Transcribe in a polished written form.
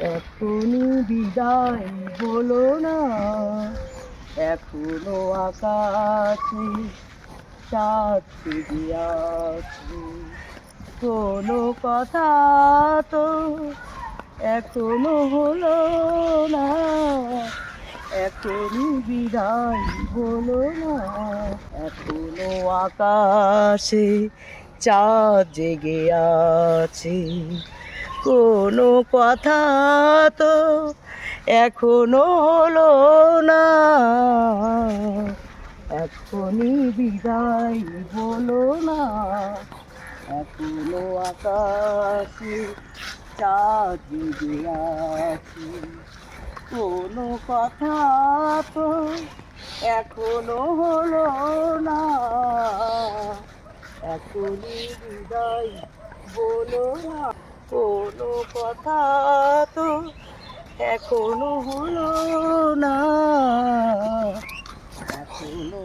এখনই বিদায় বলো না, এখনো আকাশে চাঁদ জেগে আছে। কোনো কথা তো এখনো হলো না, এখনই বিদায় বলো না। এখনো আকাশে চাঁদ জেগে আছে, কোনো কথা তো এখনো হলো না, এখনই বিদায় বলো না। এখনো আকাশে চাঁদ জেগে আছে, কোনো কথা তো এখনো হলো না, এখনই বিদায় বলো না। কোনো কথা তো এখনো হলো না, এখনো